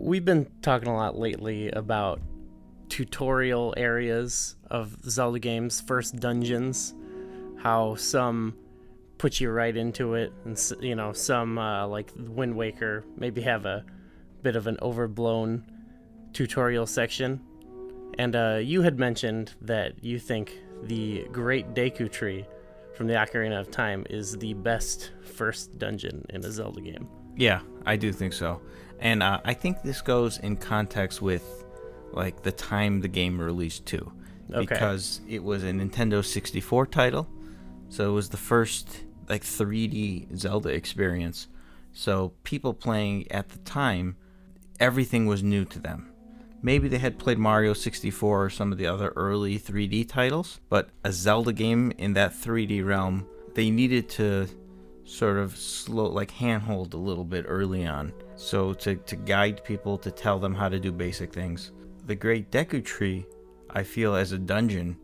we've been talking a lot lately about tutorial areas of Zelda games, first dungeons, how some put you right into it, and some like Wind Waker maybe have a bit of an overblown tutorial section. And you had mentioned that you think the Great Deku Tree from the Ocarina of Time is the best first dungeon in a Zelda game. Yeah, I do think so. And I think this goes in context with like the time the game released too. Okay. Because it was a Nintendo 64 title. So it was the first like 3D Zelda experience. So people playing at the time, everything was new to them. Maybe they had played Mario 64 or some of the other early 3D titles, but a Zelda game in that 3D realm, they needed to sort of handhold a little bit early on. So to guide people, to tell them how to do basic things. The Great Deku Tree, I feel as a dungeon,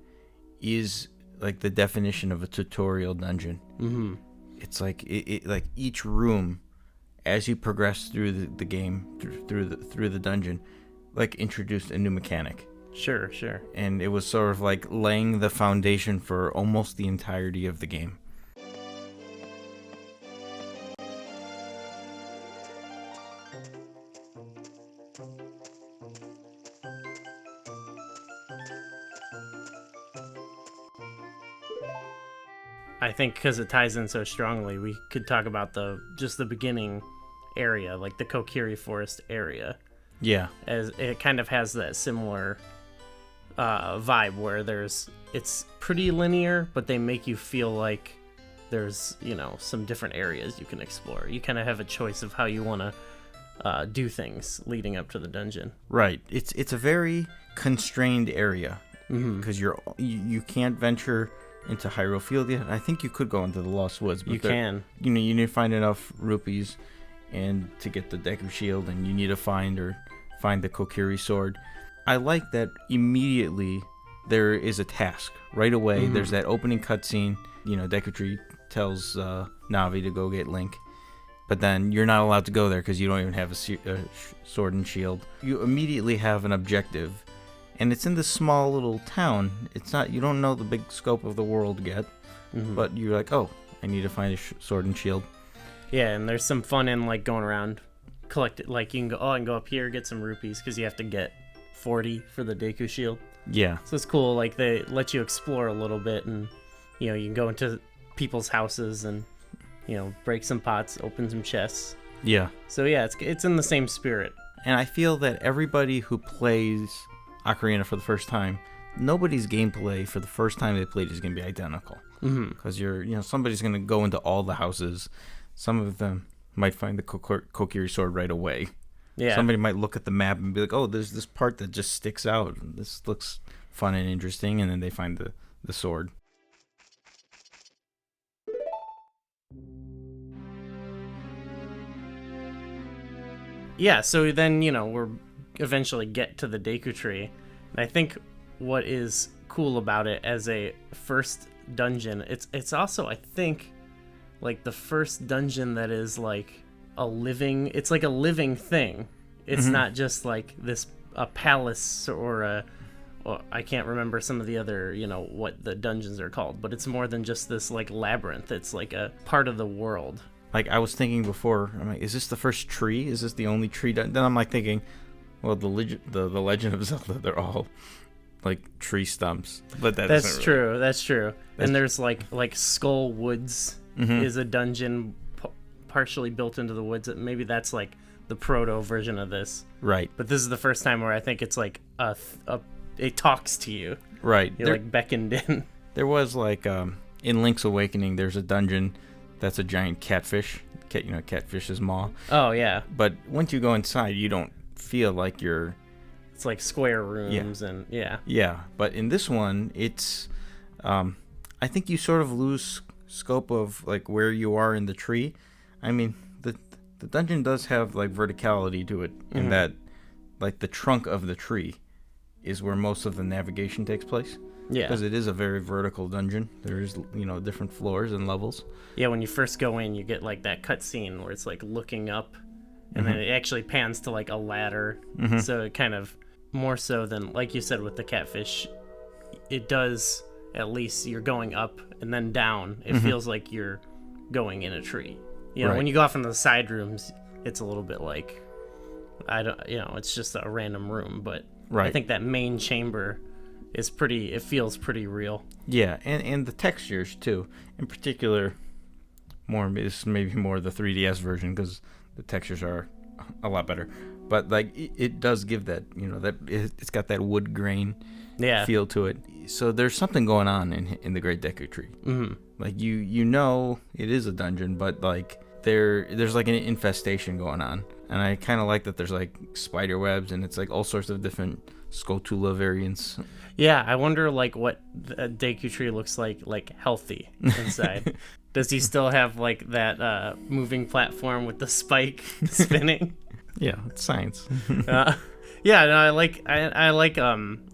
is like the definition of a tutorial dungeon. Mm-hmm. It's like it like each room, as you progress through the game, through the dungeon, like introduced a new mechanic. Sure. And it was sort of like laying the foundation for almost the entirety of the game. I think because it ties in so strongly, we could talk about the beginning area, like the Kokiri Forest area. Yeah. As it kind of has that similar vibe where it's pretty linear, but they make you feel like there's, some different areas you can explore. You kind of have a choice of how you want to do things leading up to the dungeon. Right. It's a very constrained area because you can't venture into Hyrule Field yet. I think you could go into the Lost Woods, but you can. You need to find enough rupees and to get the Deku Shield, and you need to find the Kokiri sword. I like that immediately there is a task right away. There's that opening cutscene. Deku Tree tells Navi to go get Link, but then you're not allowed to go there because you don't even have a sword and shield. You immediately have an objective, and it's in this small little town. It's not, you don't know the big scope of the world yet, but you're like, oh, I need to find a sword and shield. Yeah, and there's some fun in like going around, collect it. Like you can go, I can go up here, get some rupees because you have to get 40 for the Deku Shield. Yeah. So it's cool. Like they let you explore a little bit, and you can go into people's houses and break some pots, open some chests. Yeah. So yeah, it's in the same spirit. And I feel that everybody who plays Ocarina for the first time, nobody's gameplay for the first time they played is going to be identical. Because somebody's going to go into all the houses. Some of them might find the Kokiri sword right away. Yeah. Somebody might look at the map and be like, oh, there's this part that just sticks out. This looks fun and interesting. And then they find the sword. Yeah, so then, we're eventually get to the Deku Tree. And I think what is cool about it as a first dungeon, it's also, I think, like the first dungeon that is like it's like a living thing. It's not just like a palace or I can't remember some of the other, what the dungeons are called, but it's more than just this like labyrinth. It's like a part of the world. Like I was thinking before, I'm like, is this the first tree? Is this the only tree? Then I'm like thinking, well, the Legend of Zelda, they're all like tree stumps. But that's true. That's true. And there's like Skull Woods is a dungeon partially built into the woods. Maybe that's like the proto version of this. Right. But this is the first time where I think it's like it talks to you. Right. You're like beckoned in. There was like in Link's Awakening, there's a dungeon that's a giant catfish. Catfish's maw. Oh yeah. But once you go inside, you don't feel like you're. It's like square rooms and yeah. Yeah, but in this one, it's. I think you sort of lose scope of like where you are in the tree. I mean, the dungeon does have like verticality to it in that, like the trunk of the tree, is where most of the navigation takes place. Yeah. Because it is a very vertical dungeon. There's, different floors and levels. Yeah, when you first go in, you get like that cutscene where it's like looking up and then it actually pans to like a ladder. So it kind of more so than, like you said with the catfish, it does, at least you're going up and then down. It feels like you're going in a tree. You know, when you go off in the side rooms, it's a little bit like, it's just a random room, but I think that main chamber is it feels pretty real. Yeah, and the textures too. In particular, this maybe more the 3DS version, because the textures are a lot better. But like it does give that, that it's got that wood grain feel to it. So there's something going on in the Great Deku Tree. Like it is a dungeon, but like there's like an infestation going on, and I kind of like that there's like spider webs, and it's like all sorts of different Skulltula variants. Yeah, I wonder like what the Deku Tree looks like healthy inside. Does he still have like that moving platform with the spike spinning? Yeah, it's science. Yeah, no, I like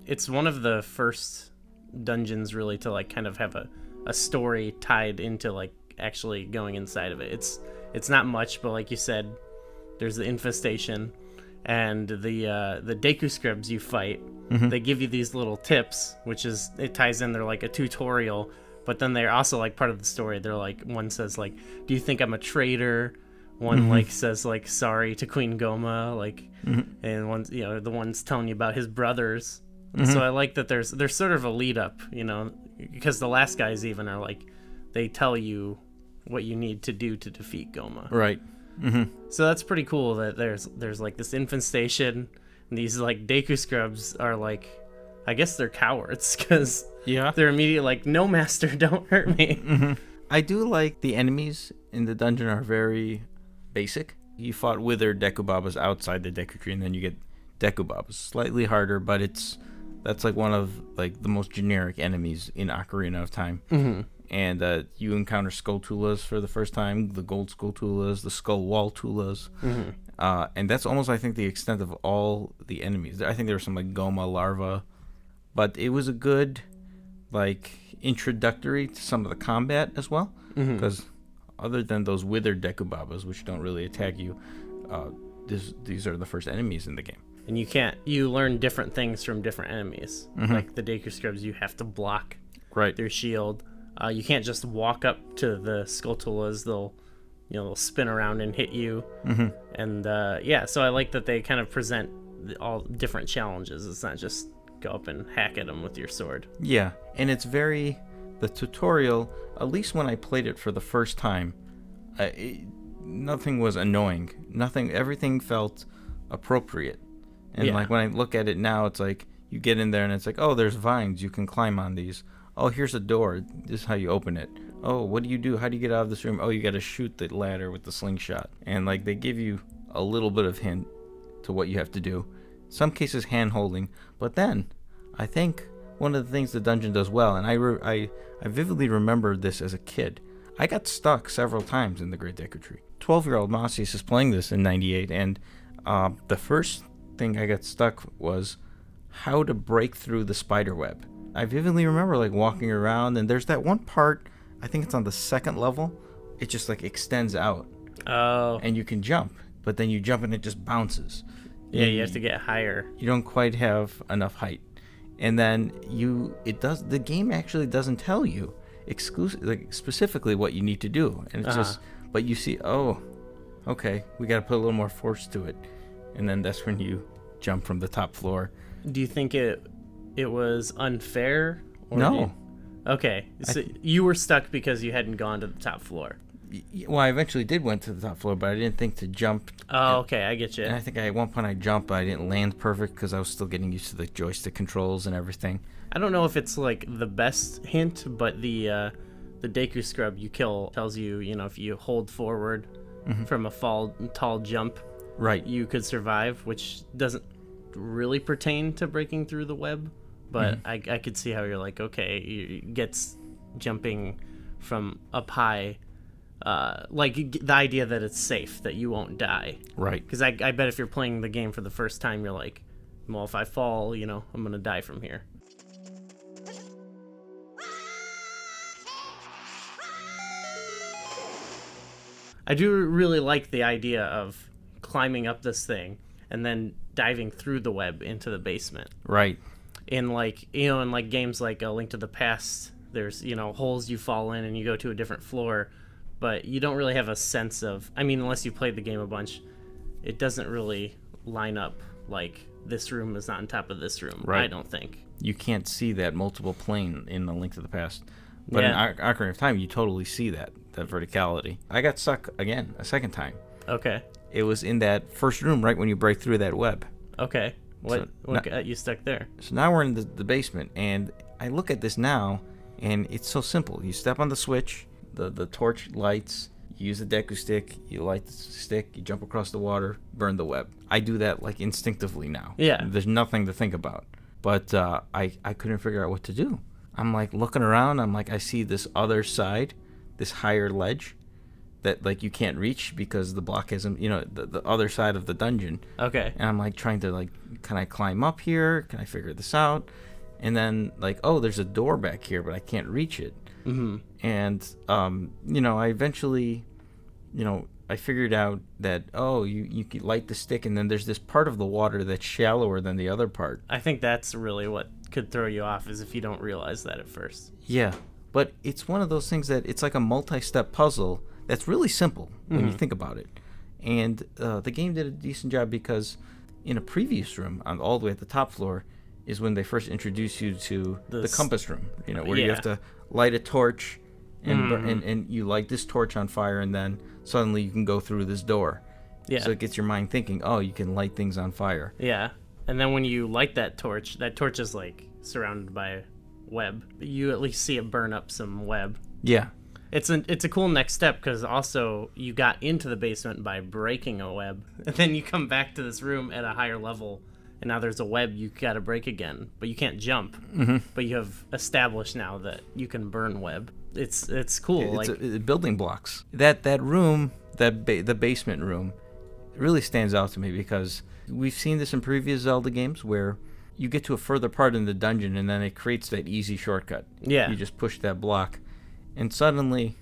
it's one of the first dungeons really to like kind of have a story tied into like actually going inside of it. It's not much, but like you said, there's the infestation and the Deku Scribs you fight. They give you these little tips, it ties in. They're like a tutorial, but then they're also like part of the story. They're like, one says like, do you think I'm a traitor? One like says like sorry to Queen Gohma, like, and one's the one's telling you about his brothers. So I like that there's sort of a lead up, because the last guys even are like, they tell you what you need to do to defeat Gohma. Right. So that's pretty cool that there's like this infestation, and these like Deku Scrubs are like, I guess they're cowards, because they're immediately like, no master, don't hurt me. I do like the enemies in the dungeon are very basic. You fought withered Dekubabas outside the Deku Tree, and then you get Dekubabas. Slightly harder, but that's like one of like the most generic enemies in Ocarina of Time. And you encounter Skulltulas for the first time, the gold Skulltulas, the skull wall Tulas. And that's almost, I think, the extent of all the enemies. I think there were some like Gohma larva, but it was a good like introductory to some of the combat as well, because other than those withered Dekubabas, which don't really attack you, these are the first enemies in the game. And you learn different things from different enemies. Like the Deku Scrubs, you have to block their shield. You can't just walk up to the Skulltulas. They'll spin around and hit you. And so I like that they kind of present all different challenges. It's not just go up and hack at them with your sword. Yeah, and it's the tutorial, at least when I played it for the first time, nothing was annoying. Everything felt appropriate. And like when I look at it now, it's like you get in there and it's like, oh, there's vines, you can climb on these. Oh, here's a door, this is how you open it. Oh, what do you do? How do you get out of this room? Oh, you got to shoot the ladder with the slingshot. And like they give you a little bit of hint to what you have to do. Some cases hand holding, but then I think one of the things the dungeon does well, and I vividly remember this as a kid. I got stuck several times in the Great Deku Tree. 12-year-old Masius is playing this in 98, and the first thing I got stuck was how to break through the spider web. I vividly remember like walking around, and there's that one part, I think it's on the second level, it just like extends out. Oh. And you can jump, but then you jump and it just bounces. Yeah, you have to get higher. You don't quite have enough height. And then the game actually doesn't tell you specifically what you need to do. And it's just, but you see, oh, okay, we got to put a little more force to it. And then that's when you jump from the top floor. Do you think it was unfair? No. Okay, so you were stuck because you hadn't gone to the top floor. Well, I eventually did went to the top floor, but I didn't think to jump. Oh, okay, I get you. And I think at one point I jumped, but I didn't land perfect because I was still getting used to the joystick controls and everything. I don't know if it's like the best hint, but the Deku Scrub you kill tells you, if you hold forward from a tall jump, right, you could survive, which doesn't really pertain to breaking through the web. But I could see how you're like, okay, it gets jumping from up high. Like the idea that it's safe, that you won't die. Right. Because I bet if you're playing the game for the first time, you're like, well, if I fall, I'm going to die from here. I do really like the idea of climbing up this thing and then diving through the web into the basement. Right. In like games like A Link to the Past, there's holes you fall in and you go to a different floor, but you don't really have a sense of, unless you played the game a bunch, it doesn't really line up like this room is not on top of this room. Right. I don't think you can't see that multiple plane in A Link to the Past, but Yeah. in Ocarina of Time you totally see that verticality. I got stuck again a second time. Okay. It was in that first room right when you break through that web. Okay. What got you stuck there? So now we're in the basement, and I look at this now, and it's so simple. You step on the switch, the torch lights, you use the Deku stick, you light the stick, you jump across the water, burn the web. I do that like instinctively now. Yeah. There's nothing to think about. But I couldn't figure out what to do. I'm like looking around, I see this other side, this higher ledge that like you can't reach because the block isn't, the other side of the dungeon. Okay. And I'm like trying to like, can I climb up here? Can I figure this out? And then like, oh, there's a door back here, but I can't reach it. Mm-hmm. And I eventually, I figured out that you can light the stick, and then there's this part of the water that's shallower than the other part. I think that's really what could throw you off, is if you don't realize that at first. Yeah, but it's one of those things that it's like a multi-step puzzle that's really simple when you think about it. And the game did a decent job because in a previous room, on all the way at the top floor, is when they first introduce you to the compass room, where you have to light a torch and you light this torch on fire, and then suddenly you can go through this door. Yeah. So it gets your mind thinking, oh, you can light things on fire. Yeah. And then when you light that torch is like surrounded by web. You at least see it burn up some web. Yeah. It's a cool next step, because also you got into the basement by breaking a web, and then you come back to this room at a higher level, and now there's a web you got to break again, but you can't jump. Mm-hmm. But you have established now that you can burn web. It's cool. It's building blocks. That room, the basement room, really stands out to me because we've seen this in previous Zelda games where you get to a further part in the dungeon and then it creates that easy shortcut. Yeah. You just push that block, and suddenly,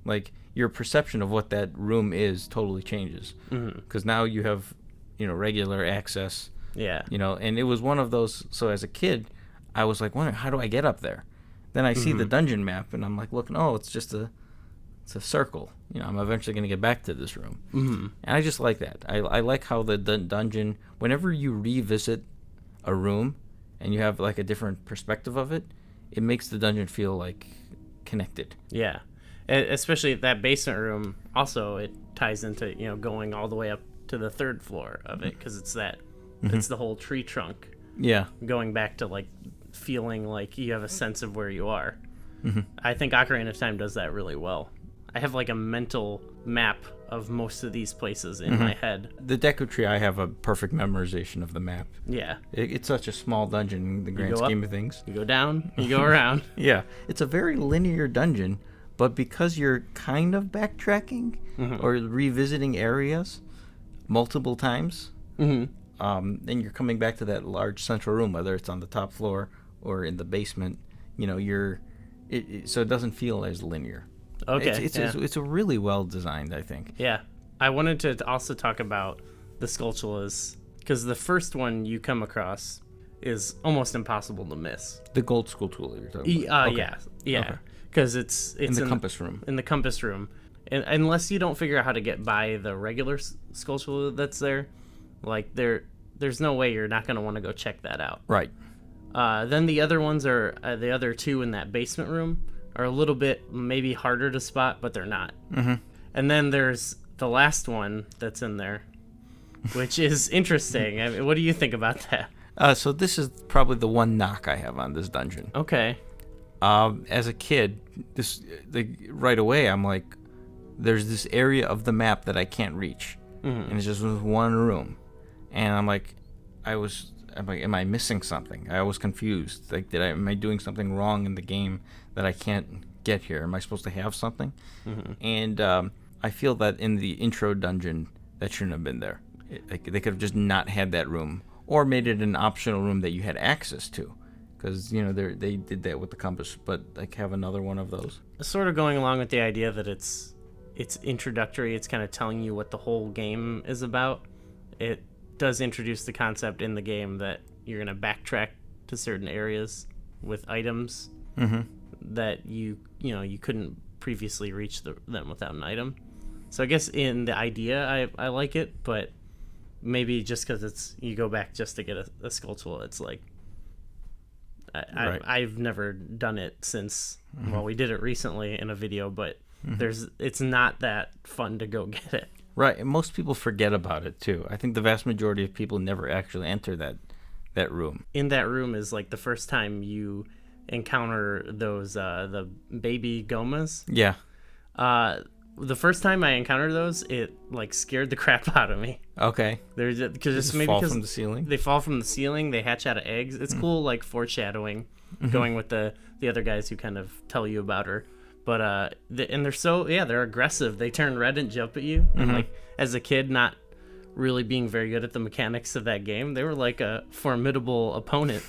like, your perception of what that room is totally changes. Because now you have, regular access. Yeah. And it was one of those. So as a kid, I was like, wondering, how do I get up there? Then I see the dungeon map, and I'm like looking, it's just a circle. I'm eventually going to get back to this room. Mm-hmm. And I just like that. I like how the dungeon, whenever you revisit a room and you have like a different perspective of it, it makes the dungeon feel like connected. Yeah. Especially that basement room, also it ties into, going all the way up to the third floor of it, because it's it's the whole tree trunk. Yeah. Going back to like feeling like you have a sense of where you are. Mm-hmm. I think Ocarina of Time does that really well. I have like a mental map of most of these places in my head. The Deku Tree, I have a perfect memorization of the map. Yeah. It's such a small dungeon in the grand scheme of things. You go down, you go around. Yeah. It's a very linear dungeon, but because you're kind of backtracking or revisiting areas multiple times, then you're coming back to that large central room, whether it's on the top floor or in the basement, so it doesn't feel as linear. Okay. It's a really well designed, I think. Yeah. I wanted to also talk about the Skulltulas, because the first one you come across is almost impossible to miss. The gold Skulltula you're talking about. Okay. Yeah. Because it's in the compass room. In the compass room. And unless you don't figure out how to get by the regular Skulltula that's there, like there's no way you're not going to want to go check that out. Right. Then the other ones are the other two in that basement room are a little bit maybe harder to spot, but they're not. Mm-hmm. And then there's the last one that's in there, which is interesting. I mean, what do you think about that? So this is probably the one knock I have on this dungeon. Okay. As a kid, right away I'm like, there's this area of the map that I can't reach, and it's just one room, and I'm like, am I missing something? I was confused. Like, am I doing something wrong in the game that I can't get here? Am I supposed to have something? Mm-hmm. And I feel that in the intro dungeon, that shouldn't have been there. They could have just not had that room, or made it an optional room that you had access to, because they did that with the compass. But like, have another one of those. Sort of going along with the idea that it's introductory. It's kind of telling you what the whole game is about. it does introduce the concept in the game that you're going to backtrack to certain areas with items that you couldn't previously reach them without an item. So I guess in the idea, I like it, but maybe just because you go back just to get a Skulltula, it's like I've never done it since. Well, we did it recently in a video, but it's not that fun to go get it. Right, and most people forget about it too. I think the vast majority of people never actually enter that room. In that room is like the first time you encounter those the baby Gohmas. Yeah. The first time I encountered those, it like scared the crap out of me. Okay. They're just maybe fall because from the ceiling. They fall from the ceiling. They hatch out of eggs. It's cool, like foreshadowing, going with the other guys who kind of tell you about her. But and they're aggressive. They turn red and jump at you. And like as a kid, not really being very good at the mechanics of that game, they were like a formidable opponent.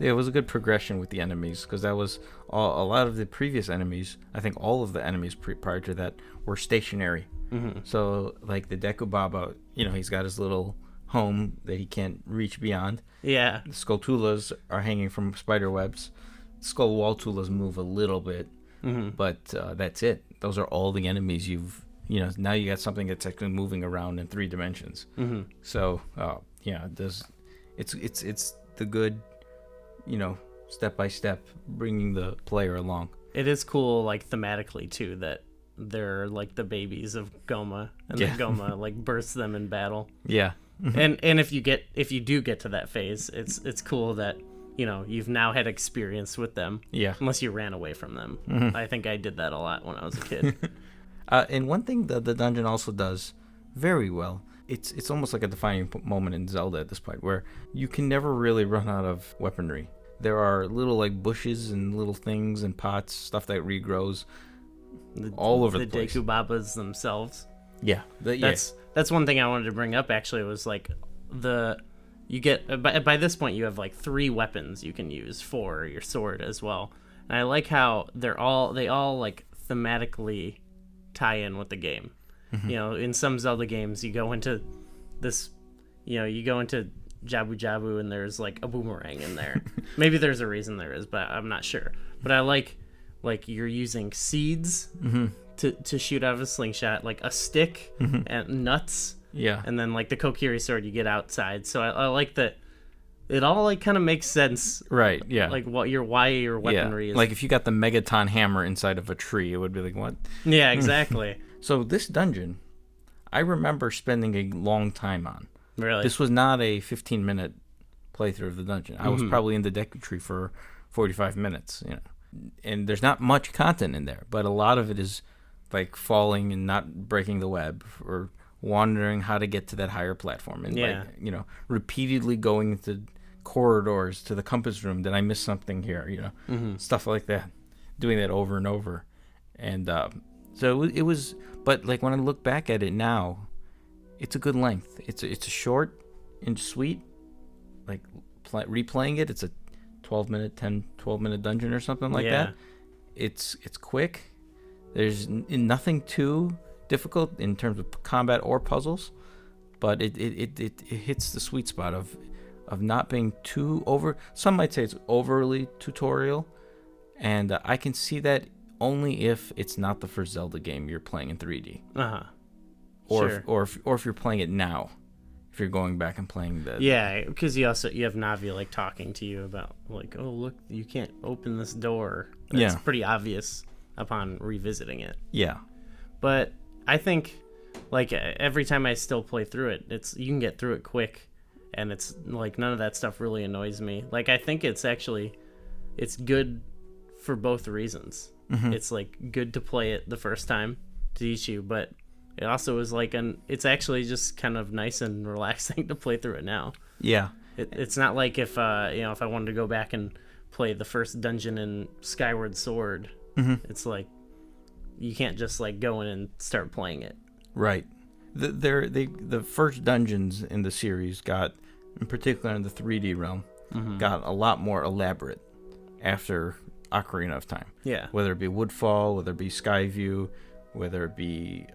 It was a good progression with the enemies, because that was a lot of the previous enemies. I think all of the enemies prior to that were stationary. So like the Deku Baba, he's got his little home that he can't reach beyond. Yeah. The Skulltulas are hanging from spider webs. Skulltulas move a little bit, but that's it. Those are all the enemies now you got something that's actually moving around in 3 dimensions. So it's the good, step by step, bringing the player along. It is cool, like thematically too, that they're like the babies of Gohma, and that Gohma like births them in battle. Yeah. And if you do get to that phase, it's cool that you've now had experience with them. Yeah. Unless you ran away from them. I think I did that a lot when I was a kid. And one thing that the dungeon also does very well, it's almost like a defining moment in Zelda at this point, where you can never really run out of weaponry. There are little like bushes and little things and pots, stuff that regrows all over the place. The Deku Babas themselves. Yeah. That's one thing I wanted to bring up, actually, was like you get by this point you have like 3 weapons you can use for your sword as well. And I like how they all like thematically tie in with the game. In some Zelda games you go into this, you go into Jabu Jabu and there's like a boomerang in there. Maybe there's a reason there is, but I'm not sure. But I like you're using seeds to shoot out of a slingshot, like a stick and nuts. Yeah. And then like the Kokiri sword you get outside. So I like that it all like kind of makes sense. Right, yeah. Like why your weaponry is. Like if you got the Megaton hammer inside of a tree, it would be like, what? Yeah, exactly. So this dungeon, I remember spending a long time on. Really? This was not a 15-minute playthrough of the dungeon. I was probably in the Deku Tree for 45 minutes, And there's not much content in there, but a lot of it is like falling and not breaking the web, or wondering how to get to that higher platform, and repeatedly going into corridors to the compass room. Did I miss something here? Stuff like that, doing that over and over. And so it was, but like when I look back at it now, it's a good length. It's a short and sweet. Like replaying it, it's a 12-minute dungeon or something like that. It's quick. There's nothing too difficult in terms of combat or puzzles, but it hits the sweet spot of not being too over. Some might say it's overly tutorial, and I can see that only if it's not the first Zelda game you're playing in 3D. Or if you're playing it now, if you're going back and playing the... Yeah, because you have Navi like talking to you about like, oh look, you can't open this door. It's pretty obvious upon revisiting it. Yeah. But I think like every time I still play through it, you can get through it quick, and it's like none of that stuff really annoys me. Like I think it's good for both reasons. It's like good to play it the first time to teach you, but it also is like it's actually just kind of nice and relaxing to play through it now. Yeah. It's not like if if I wanted to go back and play the first dungeon in Skyward Sword, it's like you can't just like go in and start playing it. Right. The first dungeons in the series got, in particular in the 3D realm, got a lot more elaborate after Ocarina of Time. Yeah. Whether it be Woodfall, whether it be Skyview, whether it be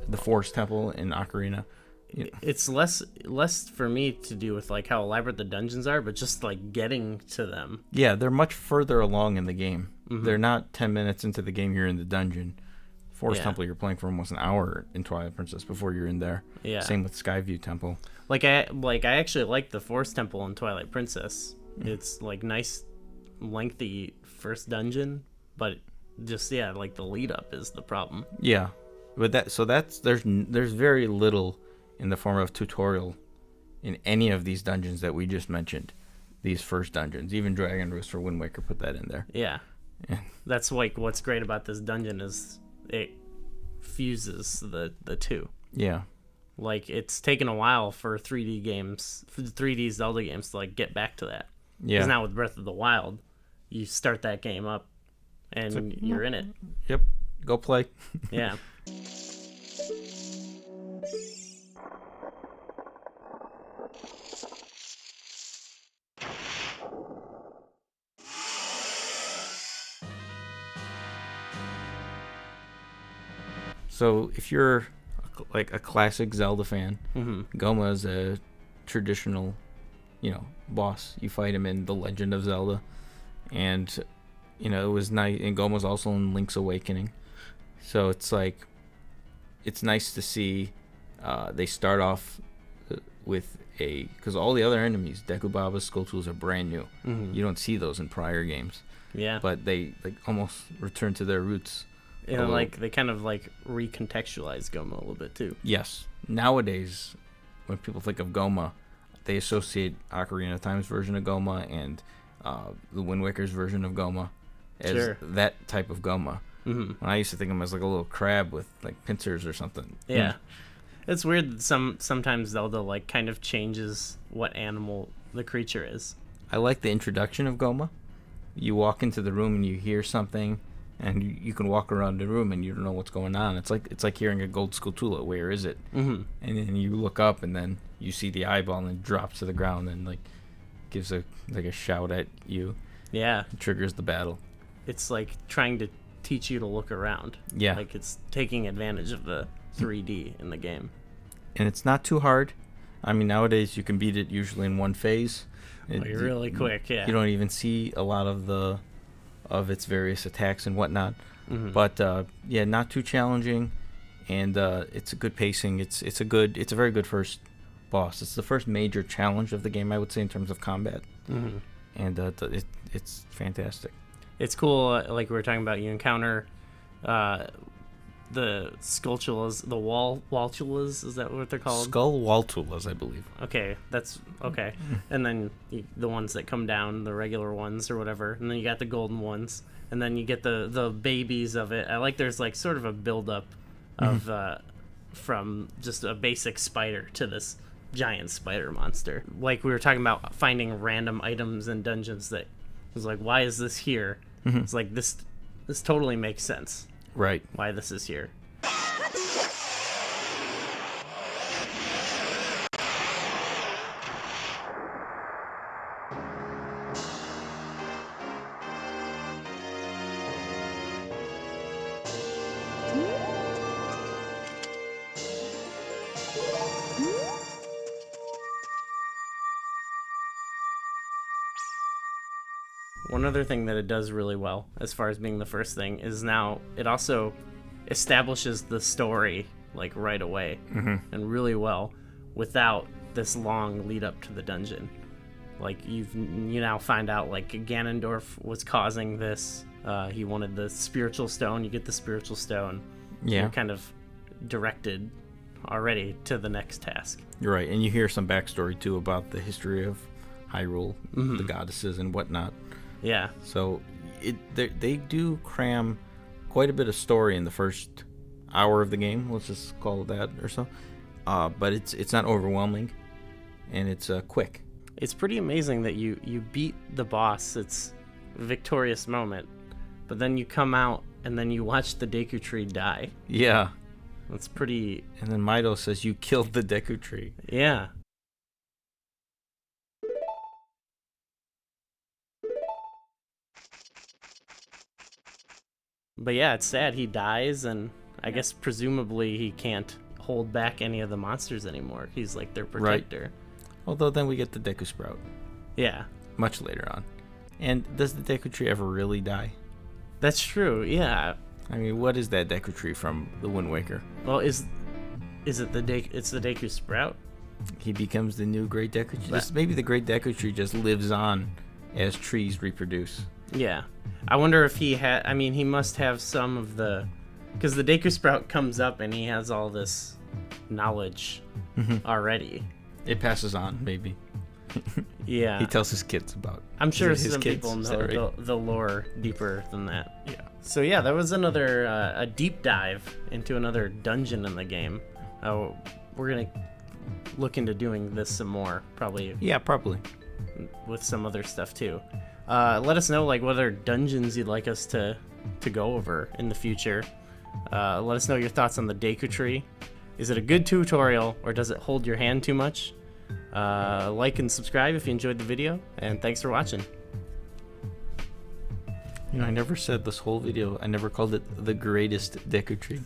the Forest Temple in Ocarina, it's less for me to do with like how elaborate the dungeons are, but just like getting to them. Yeah, they're much further along in the game. They're not 10 minutes into the game you're in the dungeon. Forest Temple you're playing for almost an hour in Twilight Princess before you're in there. Yeah. Same with Skyview Temple. I actually like the Forest Temple in Twilight Princess. It's like nice, lengthy first dungeon, but just like the lead up is the problem. Yeah, but there's very little in the form of tutorial in any of these dungeons that we just mentioned. These first dungeons, even Dragon Roost for Wind Waker put that in there. Yeah. That's like what's great about this dungeon is it fuses the two. Yeah. Like it's taken a while for 3D Zelda games to like get back to that. Yeah. Because now with Breath of the Wild, you start that game up and you're in it. Yep. Go play. Yeah. So if you're like a classic Zelda fan, Gohma is a traditional, boss. You fight him in The Legend of Zelda, and it was nice. And Gohma's also in Link's Awakening, so it's nice to see they start off with because all the other enemies, Deku Baba's Skulltulas, are brand new. You don't see those in prior games. Yeah, but they almost return to their roots. And they kind of like recontextualize Gohma a little bit too. Yes. Nowadays, when people think of Gohma, they associate Ocarina of Time's version of Gohma and the Wind Waker's version of Gohma as that type of Gohma. When I used to think of him as like a little crab with like pincers or something. Yeah. It's weird that sometimes Zelda like kind of changes what animal the creature is. I like the introduction of Gohma. You walk into the room and you hear something, and you can walk around the room and you don't know what's going on. It's like hearing a gold Skulltula. Where is it? And then you look up and then you see the eyeball and it drops to the ground and like gives a shout at you. Yeah. It triggers the battle. It's like trying to teach you to look around. Yeah. Like it's taking advantage of the 3D in the game. And it's not too hard. I mean, nowadays you can beat it usually in one phase. Really quick, yeah. You don't even see a lot of its various attacks and whatnot. But not too challenging, and it's a good pacing. It's a very good first boss. It's the first major challenge of the game, I would say, in terms of combat. And it's fantastic. It's cool. Like we were talking about, you encounter the Skulltulas, the Waltulas, is that what they're called? Skulltulas, I believe. Okay, that's okay. And then the ones that come down, the regular ones or whatever, and then you got the golden ones, and then you get the babies of it. I like there's like sort of a build-up of from just a basic spider to this giant spider monster. Like we were talking about finding random items in dungeons that was like, why is this here? It's like this totally makes sense. Right. Why this is here. One other thing that it does really well, as far as being the first thing, is now it also establishes the story like right away and really well without this long lead up to the dungeon. Like you now find out like Ganondorf was causing this. He wanted the spiritual stone. You get the spiritual stone. Yeah. You're kind of directed already to the next task. You're right, and you hear some backstory too about the history of Hyrule, the goddesses and whatnot. Yeah. So they do cram quite a bit of story in the first hour of the game. Let's just call it that or so. But it's not overwhelming, and it's quick. It's pretty amazing that you beat the boss. It's a victorious moment, but then you come out and then you watch the Deku Tree die. Yeah. That's pretty. And then Mido says you killed the Deku Tree. Yeah. But yeah, it's sad. He dies, and I guess presumably he can't hold back any of the monsters anymore. He's like their protector. Although then we get the Deku Sprout Yeah, much later on. And does the Deku Tree ever really die? that's true. Yeah. I mean, what is that Deku Tree from the Wind Waker? Well, is it it's the Deku Sprout? He becomes the new Great Deku Tree. Maybe the Great Deku Tree just lives on as trees reproduce. Yeah. I wonder if he had. I mean, he must have some of the, because the Deku Sprout comes up and he has all this knowledge already. It passes on, maybe. Yeah. He tells his kids about. I'm sure his some kids, people is that know right? the lore deeper than that. Yeah. So yeah, that was another a deep dive into another dungeon in the game. We're gonna look into doing this some more, probably Yeah, probably. with some other stuff too. Let us know like what other dungeons you'd like us to go over in the future. Let us know your thoughts on the Deku Tree. Is it a good tutorial or does it hold your hand too much? Like and subscribe if you enjoyed the video, and thanks for watching. You know, I never said this whole video, I never called it the greatest Deku Tree.